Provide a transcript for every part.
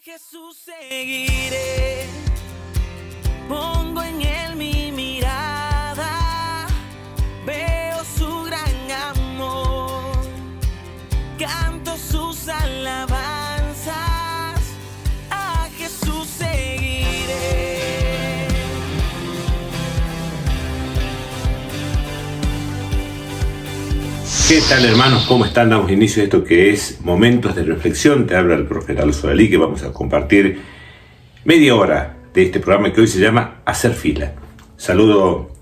Jesús seguiré, pongo en él mi mirada, veo su gran amor, canto sus alabanzas, a Jesús seguiré. ¿Qué tal, hermanos? ¿Cómo están? Damos inicio a esto que es Momentos de Reflexión. Te habla el profeta Alonso Dalí, que vamos a compartir media hora de este programa que hoy se llama Hacer Fila. Saludo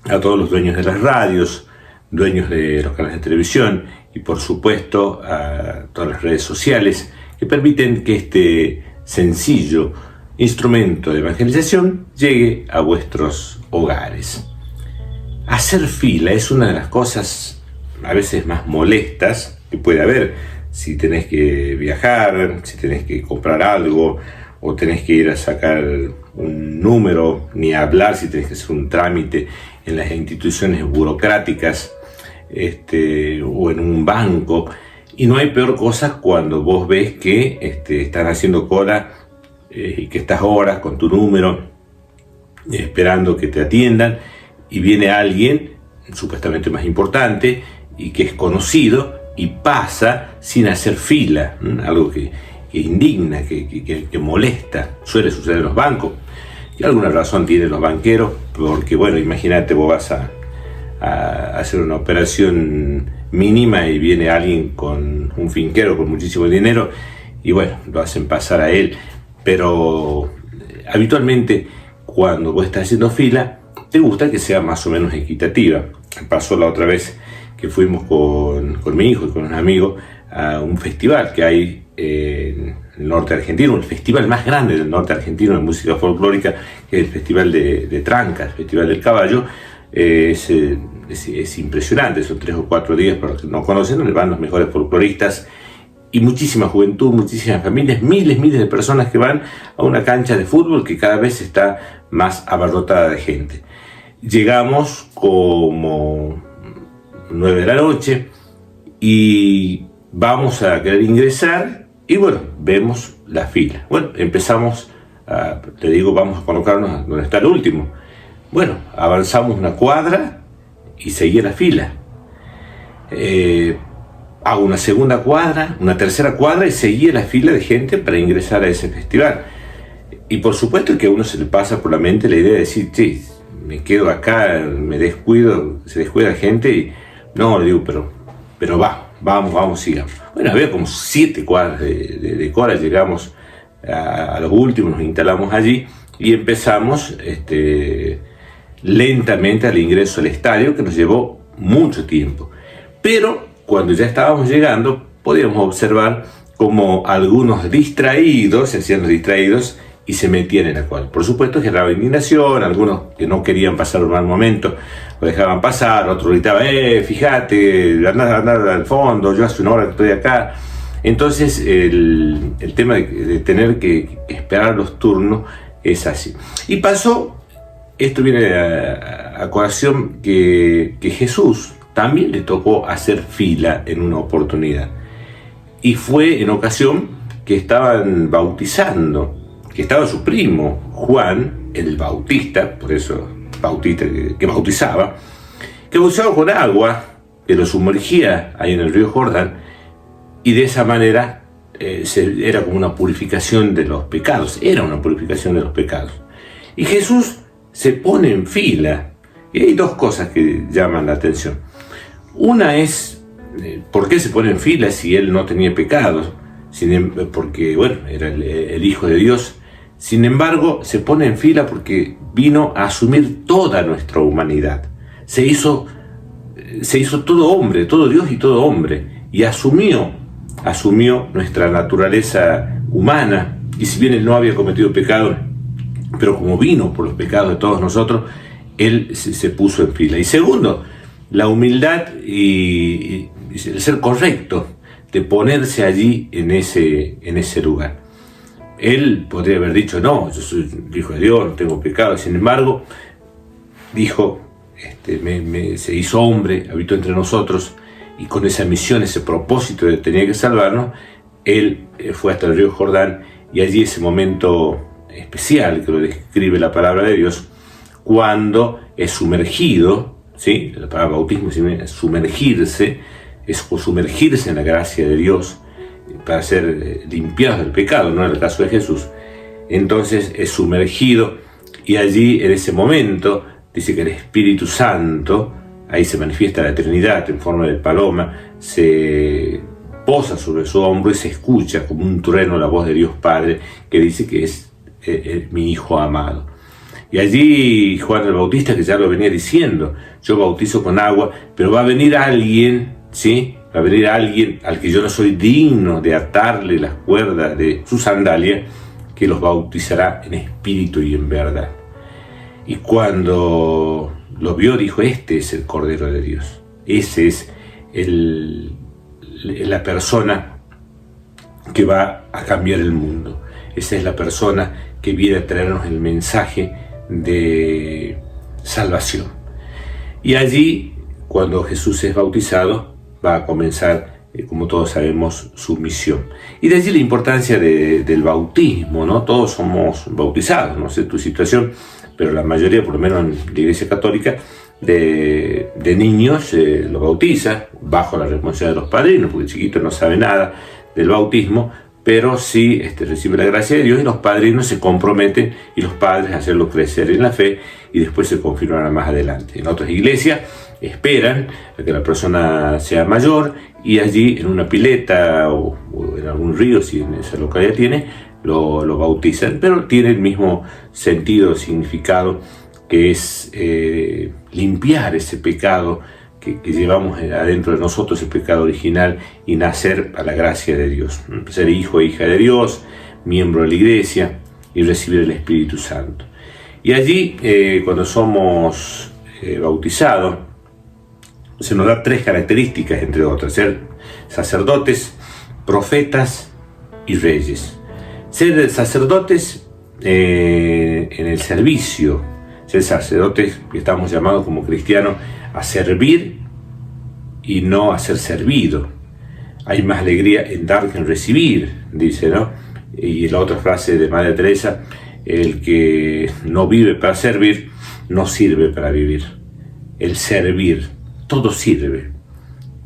a todos los dueños de las radios, dueños de los canales de televisión y por supuesto a todas las redes sociales que permiten que este sencillo instrumento de evangelización llegue a vuestros hogares. Hacer fila es una de las cosas a veces más molestas que puede haber si tenés que viajar, si tenés que comprar algo o tenés que ir a sacar un número, ni hablar si tenés que hacer un trámite en las instituciones burocráticas o en un banco. Y no hay peor cosa cuando vos ves que están haciendo cola y que estás horas con tu número esperando que te atiendan y viene alguien supuestamente más importante y que es conocido y pasa sin hacer fila, algo que indigna, que molesta. Suele suceder en los bancos, y alguna razón tienen los banqueros, porque bueno, imagínate, vos vas a hacer una operación mínima y viene alguien con un finquero con muchísimo dinero y bueno, lo hacen pasar a él. Pero habitualmente cuando vos estás haciendo fila, te gusta que sea más o menos equitativa. Pasó la otra vez que fuimos con mi hijo y con un amigo a un festival que hay en el norte argentino, el festival más grande del norte argentino de música folclórica, que es el Festival de Tranca, el Festival del Caballo. Es impresionante, son 3 o 4 días, para los que no conocen, donde van los mejores folcloristas y muchísima juventud, muchísimas familias, miles de personas que van a una cancha de fútbol que cada vez está más abarrotada de gente. Llegamos como 9 de la noche y vamos a querer ingresar y bueno, vemos la fila. Bueno, empezamos te digo, vamos a colocarnos donde está el último. Bueno, avanzamos una cuadra y seguía la fila. Hago una segunda cuadra, una tercera cuadra y seguía la fila de gente para ingresar a ese festival. Y por supuesto que a uno se le pasa por la mente la idea de decir, che, me quedo acá, me descuido, se descuida gente y no, le digo, pero vamos, sigamos. Bueno, había como 7 cuadras de cola, llegamos a los últimos, nos instalamos allí y empezamos lentamente al ingreso al estadio, que nos llevó mucho tiempo. Pero cuando ya estábamos llegando, podíamos observar como algunos distraídos, se hacían los distraídos y se metían en la cuadra. Por supuesto generaba indignación, algunos que no querían pasar un mal momento lo dejaban pasar, otros gritaban, fíjate, andá al fondo, yo hace una hora que estoy acá. Entonces el tema de tener que esperar los turnos es así. Y pasó, esto viene a colación, que Jesús también le tocó hacer fila en una oportunidad. Y fue en ocasión que estaban bautizando, que estaba su primo, Juan, el Bautista, por eso Bautista, que bautizaba con agua, que lo sumergía ahí en el río Jordán, y de esa manera era como una purificación de los pecados, Y Jesús se pone en fila, y hay 2 cosas que llaman la atención. Una es, ¿por qué se pone en fila si él no tenía pecados? Porque, bueno, era el Hijo de Dios. Sin embargo, se pone en fila porque vino a asumir toda nuestra humanidad. Se hizo todo hombre, todo Dios y todo hombre, y asumió nuestra naturaleza humana. Y si bien él no había cometido pecado, pero como vino por los pecados de todos nosotros, él se puso en fila. Y segundo, la humildad y el ser correcto de ponerse allí en ese lugar. Él podría haber dicho, no, yo soy hijo de Dios, no tengo pecado. Sin embargo, dijo, se hizo hombre, habitó entre nosotros, y con esa misión, ese propósito de que tenía que salvarnos, él fue hasta el río Jordán y allí ese momento especial que lo describe la palabra de Dios, cuando es sumergido, ¿sí? La palabra bautismo es sumergirse, es sumergirse en la gracia de Dios para ser limpiados del pecado, no en el caso de Jesús. Entonces es sumergido, y allí en ese momento dice que el Espíritu Santo, ahí se manifiesta la Trinidad en forma de paloma, se posa sobre su hombro y se escucha como un trueno la voz de Dios Padre que dice que es mi Hijo amado. Y allí Juan el Bautista, que ya lo venía diciendo, yo bautizo con agua, pero va a venir alguien, ¿sí? Va a venir alguien al que yo no soy digno de atarle las cuerdas de su sandalia, que los bautizará en espíritu y en verdad. Y cuando lo vio, dijo, este es el Cordero de Dios. Ese es la persona que va a cambiar el mundo. Esa es la persona que viene a traernos el mensaje de salvación. Y allí, cuando Jesús es bautizado, va a comenzar, como todos sabemos, su misión. Y de allí la importancia del bautismo, ¿no? Todos somos bautizados, no sé tu situación, pero la mayoría, por lo menos en la Iglesia Católica, de niños lo bautiza bajo la responsabilidad de los padrinos, porque el chiquito no sabe nada del bautismo, pero sí recibe la gracia de Dios, y los padrinos se comprometen, y los padres a hacerlo crecer en la fe, y después se confirmará más adelante. En otras iglesias esperan a que la persona sea mayor, y allí en una pileta o en algún río, si en esa localidad tiene, lo bautizan, pero tiene el mismo sentido, significado, que es limpiar ese pecado que llevamos adentro de nosotros, el pecado original, y nacer a la gracia de Dios, ser hijo e hija de Dios, miembro de la iglesia, y recibir el Espíritu Santo. Y allí, cuando somos bautizados, se nos da 3 características, entre otras: ser sacerdotes, profetas y reyes. Ser sacerdotes en el servicio, ser sacerdotes que estamos llamados como cristianos a servir y no a ser servido. Hay más alegría en dar que en recibir, dice, ¿no? Y la otra frase de Madre Teresa: el que no vive para servir, no sirve para vivir. El servir, todo sirve.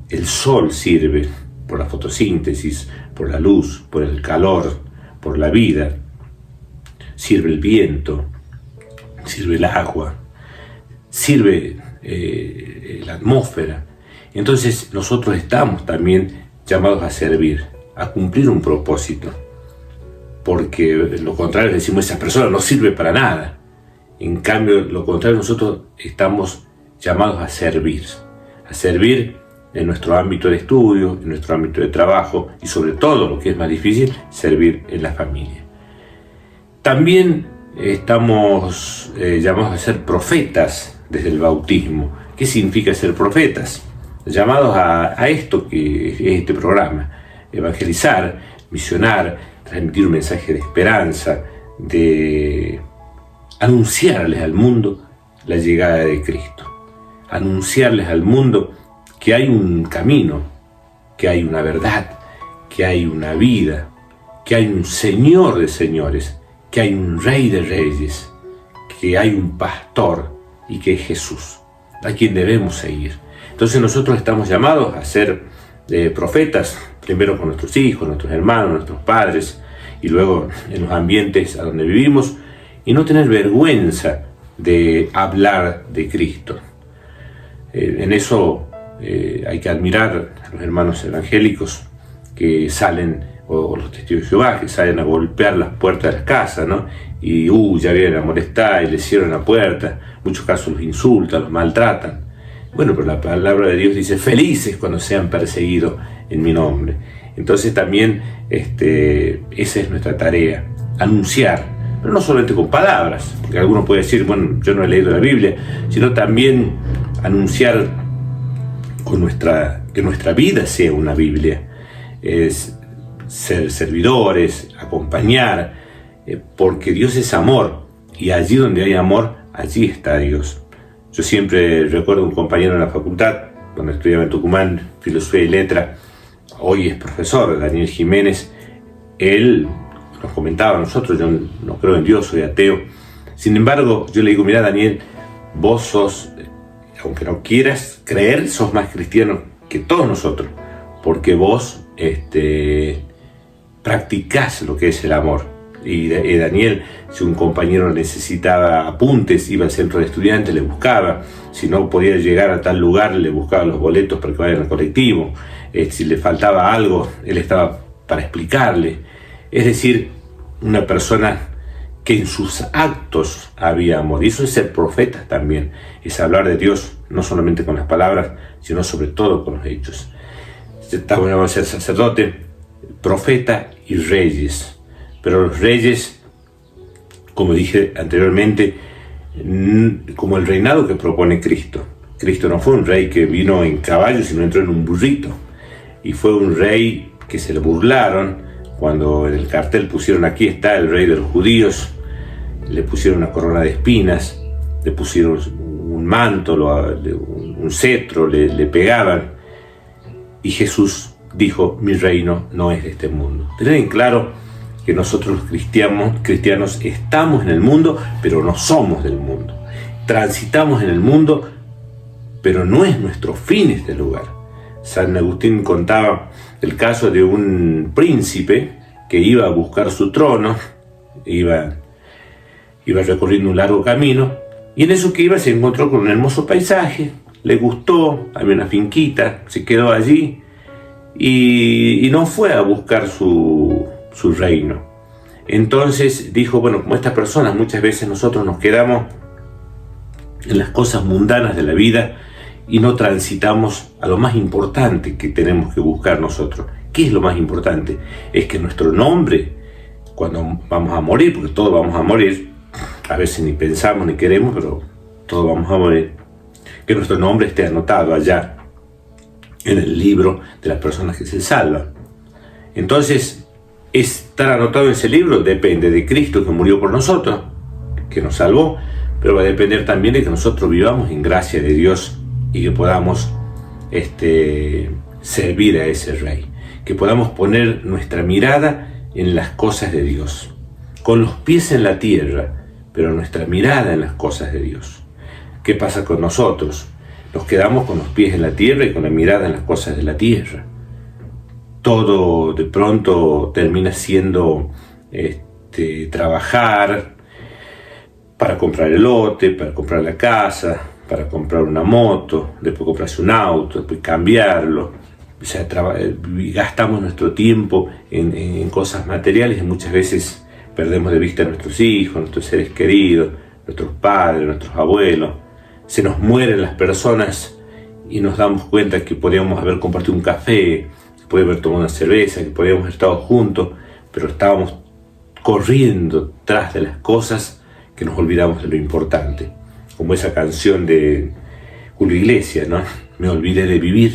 El sol sirve por la fotosíntesis, por la luz, por el calor, por la vida. Sirve el viento, sirve el agua, sirve la atmósfera. Entonces nosotros estamos también llamados a servir, a cumplir un propósito, porque lo contrario, decimos, esa persona no sirve para nada. En cambio, lo contrario, nosotros estamos llamados a servir en nuestro ámbito de estudio, en nuestro ámbito de trabajo, y sobre todo, lo que es más difícil, servir en la familia. También estamos llamados a ser profetas desde el bautismo. ¿Qué significa ser profetas? Llamados a esto que es este programa: evangelizar, misionar, transmitir un mensaje de esperanza, de anunciarles al mundo la llegada de Cristo, anunciarles al mundo que hay un camino, que hay una verdad, que hay una vida, que hay un Señor de señores, que hay un Rey de reyes, que hay un pastor, y que es Jesús, a quien debemos seguir. Entonces nosotros estamos llamados a ser profetas, primero con nuestros hijos, nuestros hermanos, nuestros padres, y luego en los ambientes a donde vivimos, y no tener vergüenza de hablar de Cristo. En eso hay que admirar a los hermanos evangélicos que salen, o los testigos de Jehová, que salen a golpear las puertas de las casas, ¿no? Y ya vienen a molestar y les cierran la puerta. En muchos casos los insultan, los maltratan. Bueno, pero la palabra de Dios dice: felices cuando sean perseguidos en mi nombre. Entonces también esa es nuestra tarea, anunciar, pero no solamente con palabras, porque alguno puede decir, bueno, yo no he leído la Biblia, sino también anunciar que nuestra vida sea una Biblia. Es ser servidores, acompañar, porque Dios es amor, y allí donde hay amor, allí está Dios. Yo siempre recuerdo un compañero en la facultad, cuando estudiaba en Tucumán, Filosofía y Letra, hoy es profesor, Daniel Jiménez. Él nos comentaba a nosotros, yo no creo en Dios, soy ateo. Sin embargo, yo le digo, mira Daniel, vos sos, aunque no quieras creer, sos más cristiano que todos nosotros, porque vos practicás lo que es el amor. Y Daniel, si un compañero necesitaba apuntes, iba al centro de estudiantes, le buscaba. Si no podía llegar a tal lugar, le buscaba los boletos para que vayan al colectivo. Si le faltaba algo, él estaba para explicarle. Es decir, una persona que en sus actos había amor. Y eso es ser profeta también, es hablar de Dios, no solamente con las palabras, sino sobre todo con los hechos. Estamos llamados a ser sacerdote, profeta y reyes. Pero los reyes, como dije anteriormente, como el reinado que propone Cristo. Cristo no fue un rey que vino en caballo, sino entró en un burrito. Y fue un rey que se le burlaron cuando en el cartel pusieron aquí está el rey de los judíos. Le pusieron una corona de espinas, le pusieron un manto, un cetro, le pegaban. Y Jesús dijo, mi reino no es de este mundo. Tener en claro que nosotros los cristianos estamos en el mundo, pero no somos del mundo. Transitamos en el mundo, pero no es nuestro fin este lugar. San Agustín contaba el caso de un príncipe que iba a buscar su trono, iba recorriendo un largo camino, y en eso que iba se encontró con un hermoso paisaje, le gustó, había una finquita, se quedó allí, y no fue a buscar su reino. Entonces dijo, bueno, como estas personas muchas veces nosotros nos quedamos en las cosas mundanas de la vida y no transitamos a lo más importante que tenemos que buscar nosotros. ¿Qué es lo más importante? Es que nuestro nombre, cuando vamos a morir, porque todos vamos a morir, a veces ni pensamos ni queremos, pero todos vamos a morir, que nuestro nombre esté anotado allá en el libro de las personas que se salvan. Entonces, estar anotado en ese libro depende de Cristo que murió por nosotros, que nos salvó, pero va a depender también de que nosotros vivamos en gracia de Dios y que podamos servir a ese Rey, que podamos poner nuestra mirada en las cosas de Dios, con los pies en la tierra, pero nuestra mirada en las cosas de Dios. ¿Qué pasa con nosotros? Nos quedamos con los pies en la tierra y con la mirada en las cosas de la tierra. Todo de pronto termina siendo trabajar para comprar el lote, para comprar la casa, para comprar una moto, después comprarse un auto, después cambiarlo. O sea, gastamos nuestro tiempo en cosas materiales y muchas veces perdemos de vista a nuestros hijos, nuestros seres queridos, nuestros padres, nuestros abuelos. Se nos mueren las personas y nos damos cuenta que podíamos haber compartido un café, que podíamos haber tomado una cerveza, que podíamos haber estado juntos, pero estábamos corriendo tras de las cosas que nos olvidamos de lo importante. Como esa canción de Julio Iglesias, ¿no? Me olvidé de vivir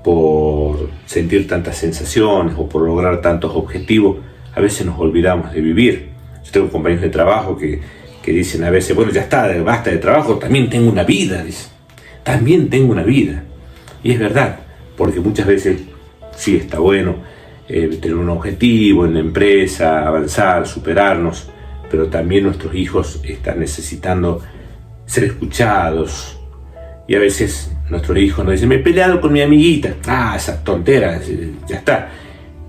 por sentir tantas sensaciones o por lograr tantos objetivos. A veces nos olvidamos de vivir. Yo tengo compañeros de trabajo que dicen a veces, bueno, ya está, basta de trabajo, también tengo una vida, dice. También tengo una vida. Y es verdad, porque muchas veces sí está bueno tener un objetivo en la empresa, avanzar, superarnos, pero también nuestros hijos están necesitando ser escuchados. Y a veces nuestros hijos nos dicen, me he peleado con mi amiguita. Ah, esa tontera, ya está.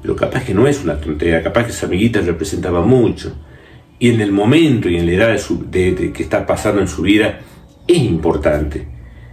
Pero capaz que no es una tontera, capaz que esa amiguita representaba mucho. Y en el momento y en la edad de que está pasando en su vida, es importante.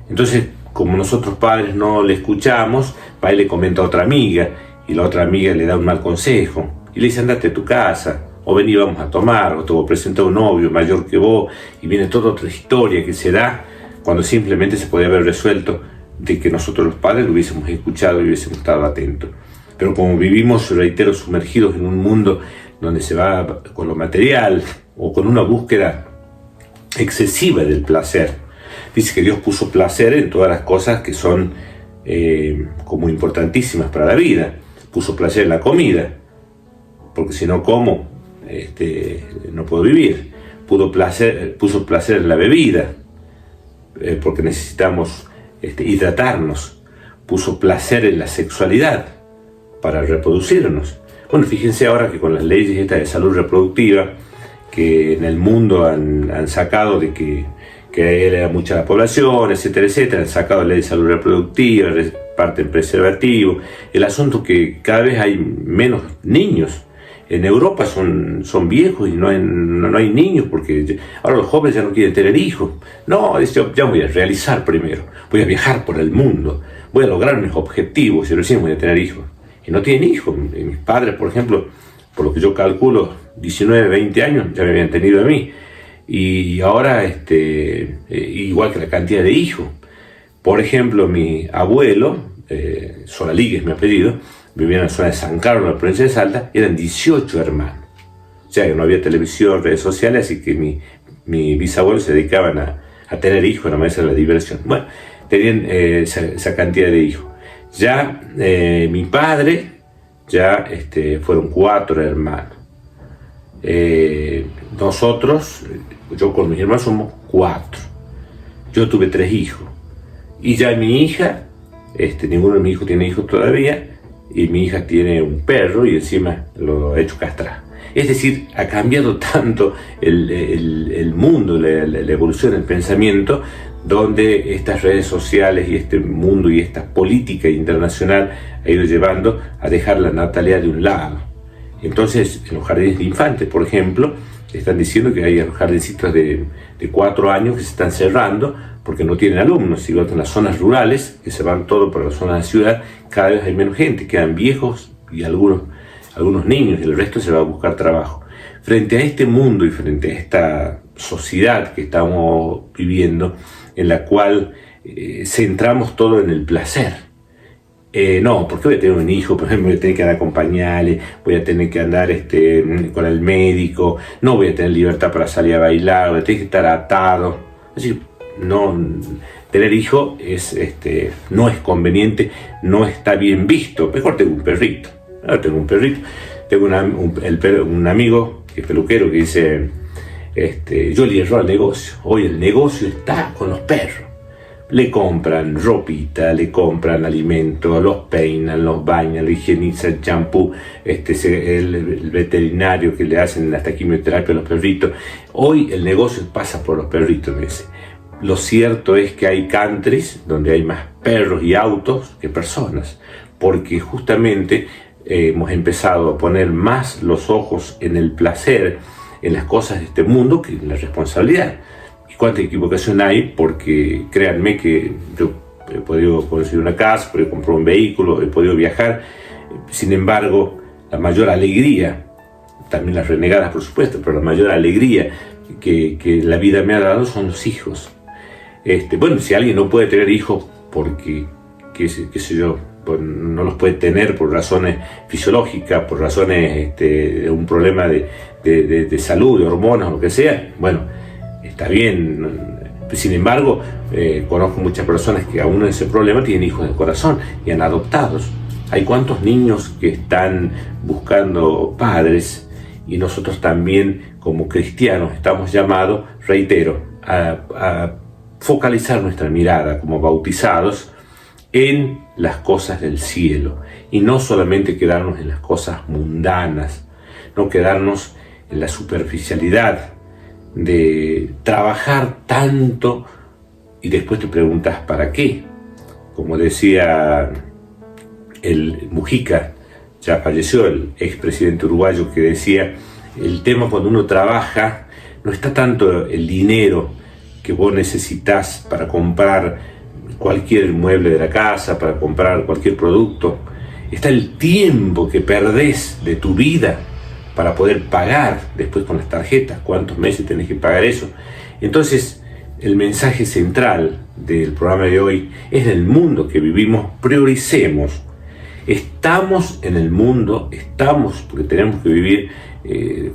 Entonces, como nosotros padres no le escuchamos, va y le comenta a otra amiga, y la otra amiga le da un mal consejo, y le dice, andate a tu casa, o vení, vamos a tomar, o te voy a presentar un novio mayor que vos, y viene toda otra historia que se da, cuando simplemente se podía haber resuelto de que nosotros los padres lo hubiésemos escuchado y hubiésemos estado atentos. Pero como vivimos, reitero, sumergidos en un mundo donde se va con lo material o con una búsqueda excesiva del placer. Dice que Dios puso placer en todas las cosas que son como importantísimas para la vida. Puso placer en la comida, porque si no como, no puedo vivir. Puso placer en la bebida, porque necesitamos hidratarnos. Puso placer en la sexualidad, para reproducirnos. Bueno, fíjense ahora que con las leyes estas de salud reproductiva, que en el mundo han sacado de que era mucha la población, etcétera, etcétera, han sacado la ley de salud reproductiva, reparten preservativo. El asunto que cada vez hay menos niños. En Europa son viejos y no hay niños, porque ahora los jóvenes ya no quieren tener hijos. No, ya voy a realizar primero, voy a viajar por el mundo, voy a lograr mis objetivos y recién voy a tener hijos. Y no tienen hijos. Mis padres, por ejemplo, por lo que yo calculo, 19, 20 años ya me habían tenido a mí. Y ahora, igual que la cantidad de hijos. Por ejemplo, mi abuelo, Solaligue es mi apellido, vivía en la zona de San Carlos, en la provincia de Salta, eran 18 hermanos. O sea que no había televisión, redes sociales, así que mi bisabuelo se dedicaban a tener hijos, no esa era la diversión. Bueno, tenían esa cantidad de hijos. Ya mi padre, fueron 4 hermanos. Nosotros, yo con mis hermanos somos 4. Yo tuve 3 hijos. Y ya mi hija, ninguno de mis hijos tiene hijos todavía, y mi hija tiene un perro y encima lo ha hecho castrar. Es decir, ha cambiado tanto el mundo, la evolución del pensamiento, donde estas redes sociales y este mundo y esta política internacional ha ido llevando a dejar la natalidad de un lado. Entonces, en los jardines de infantes, por ejemplo, están diciendo que hay jardincitos de 4 años que se están cerrando porque no tienen alumnos, igual que en las zonas rurales, que se van todo por las zonas de ciudad, cada vez hay menos gente, quedan viejos y algunos niños, y el resto se va a buscar trabajo. Frente a este mundo y frente a esta sociedad que estamos viviendo, en la cual centramos todo en el placer. No, porque voy a tener un hijo, por ejemplo, voy a tener que andar con pañales, voy a tener que andar con el médico, no voy a tener libertad para salir a bailar, voy a tener que estar atado. Así, no, tener hijo no es conveniente, no está bien visto. Mejor tengo un perrito. Ahora tengo un perrito, tengo un amigo que es peluquero que dice, yo le erro al negocio. Hoy el negocio está con los perros. Le compran ropita, le compran alimento, los peinan, los bañan, lo higienizan, champú, el veterinario que le hacen hasta quimioterapia a los perritos. Hoy el negocio pasa por los perritos, me dice. Lo cierto es que hay countries donde hay más perros y autos que personas, porque justamente hemos empezado a poner más los ojos en el placer, en las cosas de este mundo, que en la responsabilidad. ¿Y cuánta equivocación hay? Porque créanme que yo he podido conseguir una casa, he podido comprar un vehículo, he podido viajar. Sin embargo, la mayor alegría, también las renegadas por supuesto, pero la mayor alegría que la vida me ha dado son los hijos. Bueno, si alguien no puede tener hijos porque, qué sé yo, no los puede tener por razones fisiológicas, por razones de un problema de salud, de hormonas, lo que sea, bueno, está bien. Sin embargo, conozco muchas personas que aún en ese problema tienen hijos de corazón y han adoptados. Hay cuantos niños que están buscando padres, y nosotros también como cristianos estamos llamados, reitero, a focalizar nuestra mirada como bautizados en las cosas del cielo y no solamente quedarnos en las cosas mundanas, no quedarnos en la superficialidad de trabajar tanto y después te preguntas ¿para qué? Como decía el Mujica, ya falleció, el expresidente uruguayo, que decía, el tema cuando uno trabaja no está tanto el dinero que vos necesitas para comprar cualquier mueble de la casa, para comprar cualquier producto, está el tiempo que perdés de tu vida para poder pagar después con las tarjetas, cuántos meses tenés que pagar eso. Entonces, el mensaje central del programa de hoy es del mundo que vivimos, prioricemos. Estamos en el mundo, porque tenemos que vivir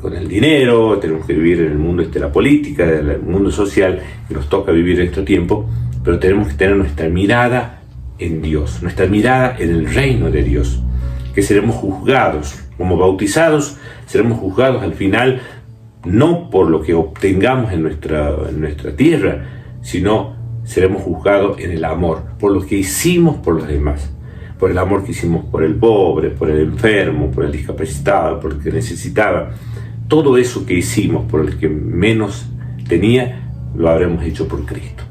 con el dinero, tenemos que vivir en el mundo de la política, del mundo social, que nos toca vivir en este tiempo, pero tenemos que tener nuestra mirada en Dios, nuestra mirada en el reino de Dios, que seremos juzgados, como bautizados, seremos juzgados al final, no por lo que obtengamos en nuestra tierra, sino seremos juzgados en el amor, por lo que hicimos por los demás. por el amor que hicimos por el pobre, por el enfermo, por el discapacitado, por el que necesitaba. Todo eso que hicimos por el que menos tenía, lo habremos hecho por Cristo.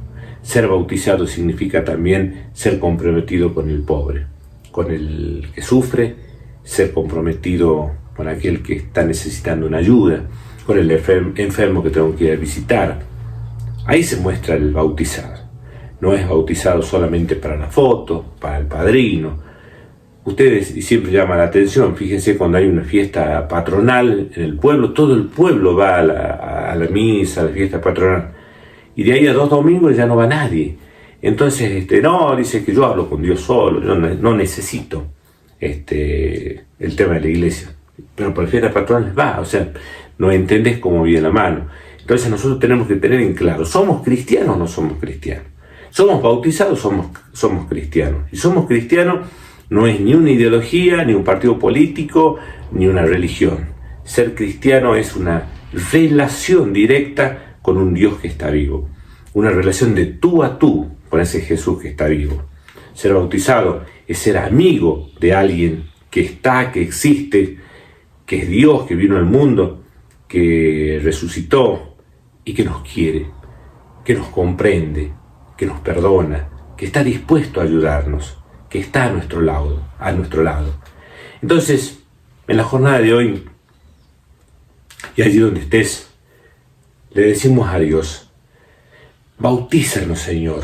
Ser bautizado significa también ser comprometido con el pobre, con el que sufre, ser comprometido con aquel que está necesitando una ayuda, con el enfermo que tengo que ir a visitar. Ahí se muestra el bautizado. No es bautizado solamente para la foto, para el padrino. Ustedes, y siempre llama la atención, fíjense cuando hay una fiesta patronal en el pueblo, todo el pueblo va a la misa, a la fiesta patronal. Y de ahí a 2 domingos ya no va nadie. Entonces, no, dice que yo hablo con Dios solo, yo no necesito el tema de la iglesia. Pero por fiesta patronal va, o sea, no entendés cómo viene la mano. Entonces nosotros tenemos que tener en claro, ¿somos cristianos o no somos cristianos? ¿Somos bautizados o somos cristianos? Y somos cristianos no es ni una ideología, ni un partido político, ni una religión. Ser cristiano es una relación directa con un Dios que está vivo. Una relación de tú a tú con ese Jesús que está vivo. Ser bautizado es ser amigo de alguien que está, que existe, que es Dios, que vino al mundo, que resucitó y que nos quiere, que nos comprende, que nos perdona, que está dispuesto a ayudarnos, que está a nuestro lado. Entonces, en la jornada de hoy, y allí donde estés, le decimos a Dios, bautízanos, Señor,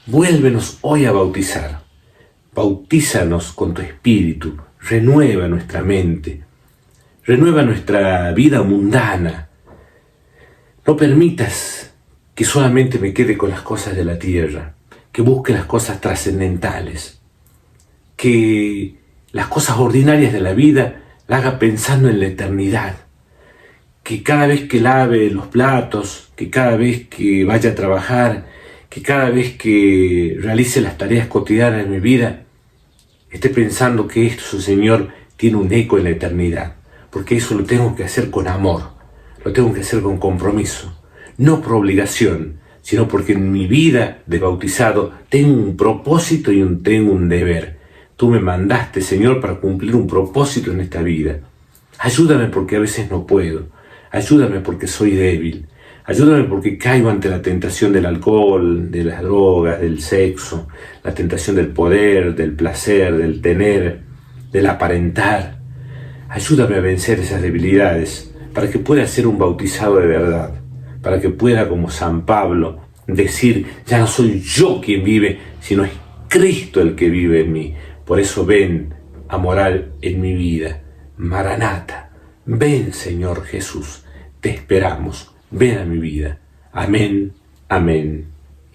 vuélvenos hoy a bautizar, bautízanos con tu Espíritu, renueva nuestra mente, renueva nuestra vida mundana. No permitas que solamente me quede con las cosas de la tierra, que busque las cosas trascendentales, que las cosas ordinarias de la vida la haga pensando en la eternidad, que cada vez que lave los platos, que cada vez que vaya a trabajar, que cada vez que realice las tareas cotidianas de mi vida, esté pensando que esto, Señor, tiene un eco en la eternidad, porque eso lo tengo que hacer con amor, lo tengo que hacer con compromiso, no por obligación, sino porque en mi vida de bautizado tengo un propósito y tengo un deber. Tú me mandaste, Señor, para cumplir un propósito en esta vida. Ayúdame porque a veces no puedo. Ayúdame porque soy débil. Ayúdame porque caigo ante la tentación del alcohol, de las drogas, del sexo, la tentación del poder, del placer, del tener, del aparentar. Ayúdame a vencer esas debilidades para que pueda ser un bautizado de verdad, para que pueda, como San Pablo, decir, ya no soy yo quien vive, sino es Cristo el que vive en mí. Por eso ven a morar en mi vida. Maranata, ven, Señor Jesús, te esperamos, ven a mi vida. Amén, amén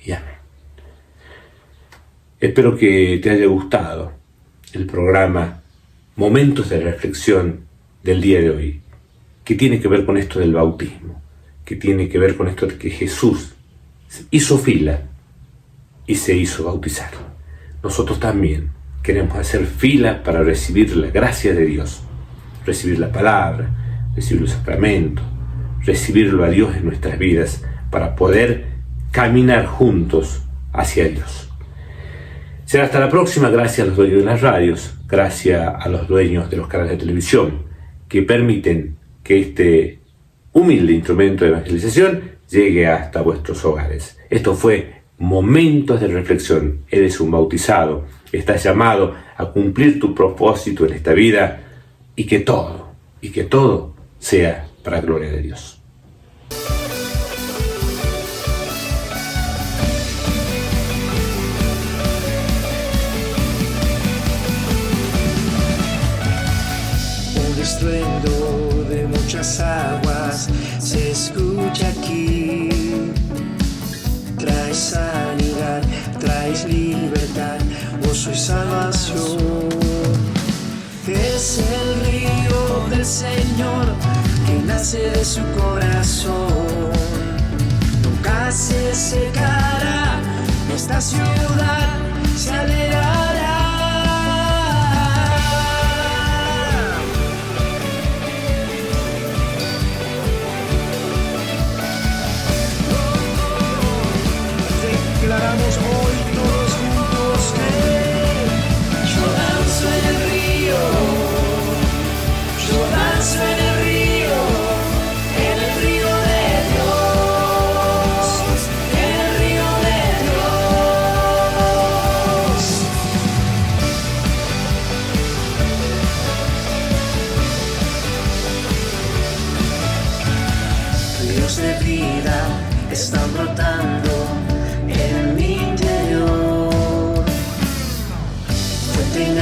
y amén. Espero que te haya gustado el programa Momentos de Reflexión del día de hoy, que tiene que ver con esto del bautismo, que tiene que ver con esto de que Jesús hizo fila y se hizo bautizar. Nosotros también queremos hacer fila para recibir la gracia de Dios, recibir la palabra, recibir los sacramentos, recibirlo a Dios en nuestras vidas para poder caminar juntos hacia Dios. Será hasta la próxima. Gracias a los dueños de las radios, gracias a los dueños de los canales de televisión que permiten que este humilde instrumento de evangelización llegue hasta vuestros hogares. Esto fue Momentos de Reflexión. Eres un bautizado, estás llamado a cumplir tu propósito en esta vida y que todo sea para gloria de Dios. Un estruendo de muchas aguas se escucha aquí. Traes sanidad, traes libertad, vos sois salvación. Es el río del Señor que nace de su corazón. Nunca se secará, esta ciudad se alegrará. Declaramos hoy todos juntos que yo ríos de vida están brotando en mi interior. Fuente en